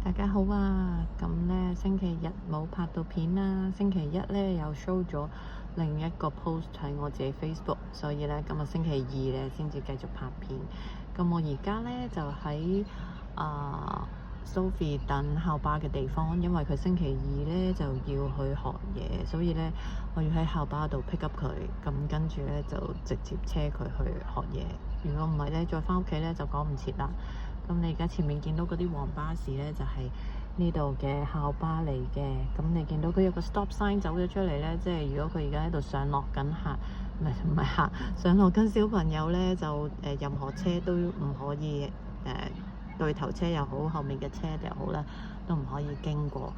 大家好啊！咁呢星期日冇拍到片啦，星期一呢又 show 咗另一個 post 喺我自己 Facebook，所以呢今日星期二呢先至繼續拍片。咁我而家呢就喺Sophie 等校巴嘅地方，因為佢星期二呢就要去學嘢，所以呢我要喺校巴度 pick up 佢，咁跟住呢就直接車佢去學嘢。如果唔係呢，再返屋企呢就趕唔切啦。咁你而家前面見到嗰啲黃巴士呢，就係呢度嘅校巴嚟嘅。咁你見到佢有個 stop sign 走咗出嚟呢，即係如果佢而家喺度上落緊客，唔係客上落緊小朋友呢，就任何車都唔可以對頭車又好，後面嘅車又好啦，都唔可以經過。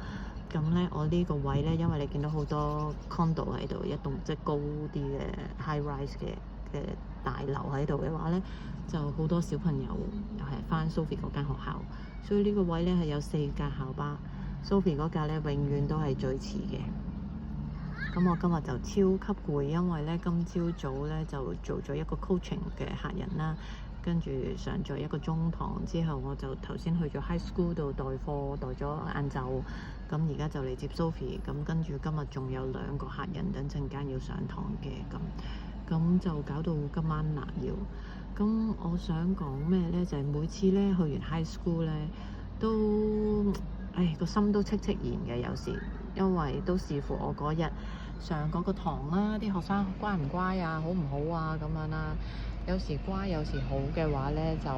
咁呢，我呢個位呢，因為你見到好多 condo 喺度，一棟即係高啲嘅 high rise 嘅大樓喺度嘅話呢，就好多小朋友又係返 Sophie 嗰間學校，所以呢個位呢係有4架校巴， Sophie 嗰架呢永遠都係最遲嘅。咁我今日就超級攰，因為呢今朝早呢就做咗一個 coaching 嘅客人啦，跟住上咗一個中堂之後，我就頭先去咗 high school 度代課，代咗晏晝，咁而家就嚟接 Sophie， 咁跟住今日仲有2個客人等陣間要上堂嘅，咁就搞到今晚難要。咁我想講咩呢？就係每次呢去完 high school 呢，都個心都戚戚然嘅，有時因為都視乎我嗰日上嗰個堂啦，啲學生乖唔乖啊，好唔好啊咁樣啦。有時乖有時好嘅話呢，就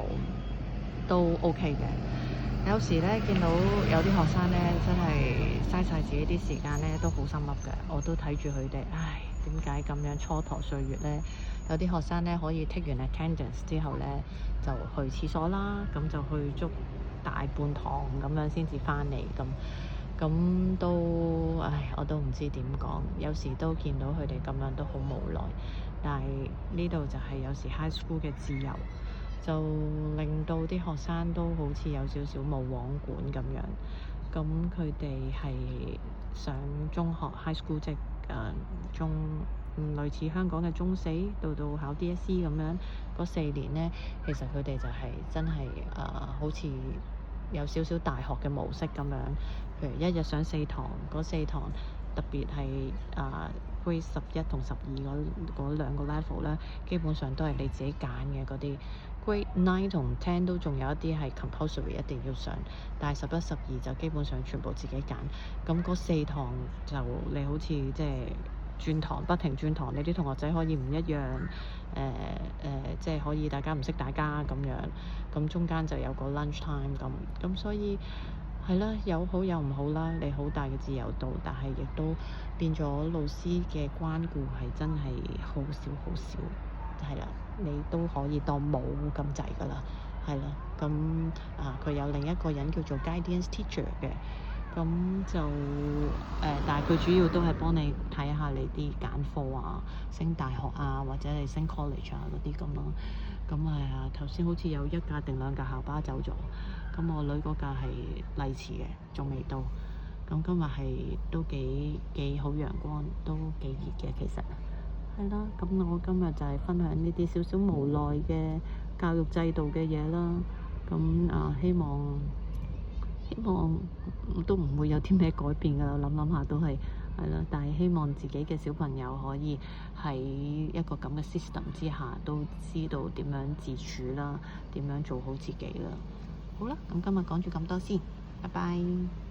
都 OK 嘅。有時呢，見到有啲學生呢，真係嘥晒自己啲時間呢，都好心悒嘅。我都睇住佢哋，點解咁樣蹉跎歲月呢？有啲學生呢，可以 take 完 attendance 之後呢，就去廁所啦，咁就去足大半堂咁樣先至返嚟咁都我都唔知點講。有時都見到佢哋咁樣都好無奈，但係呢度就係有時 high school 嘅自由，就令到啲學生都好似有少少冇網管咁樣。咁佢哋係上中學 high school， 即係類似香港嘅中四到考 DSE 咁樣嗰4年呢，其實佢哋就係真係好似有少少大學嘅模式咁樣。譬如一日上4堂，嗰4堂特別係grade 11同12嗰2個 level 咧，基本上都係你自己揀嘅嗰啲。grade 9同10都仲有一啲係 compulsory 一定要上，但係11、12就基本上全部自己揀。咁嗰4堂就你好似即係轉堂，不停轉堂，你啲同學仔可以唔一樣，即係可以大家唔識大家咁樣。咁中間就有個 lunch time 咁，所以係啦，有好有唔好啦。你好大嘅自由度，但係亦都變咗老師嘅關顧係真係好少好少，係啦，你都可以當冇咁滯㗎啦，係啦。咁佢有另一個人叫做 guidance teacher 嘅，咁就但係佢主要都係幫你睇下你啲揀課啊、升大學啊，或者你升 college 啊嗰啲咁咯。咁頭先好似有1架定2架校巴走咗，咁我女嗰架係麗池嘅，仲未到。咁今日係都幾好陽光，都幾熱嘅其實。係啦，咁我今日就係分享呢啲少少無奈嘅教育制度嘅嘢啦。咁希望都唔會有啲咩改變㗎啦。諗下都係啦，但係希望自己嘅小朋友可以喺一個咁嘅 system 之下，都知道點樣自處啦，點樣做好自己啦。好啦，咁今日講住咁多先，拜拜。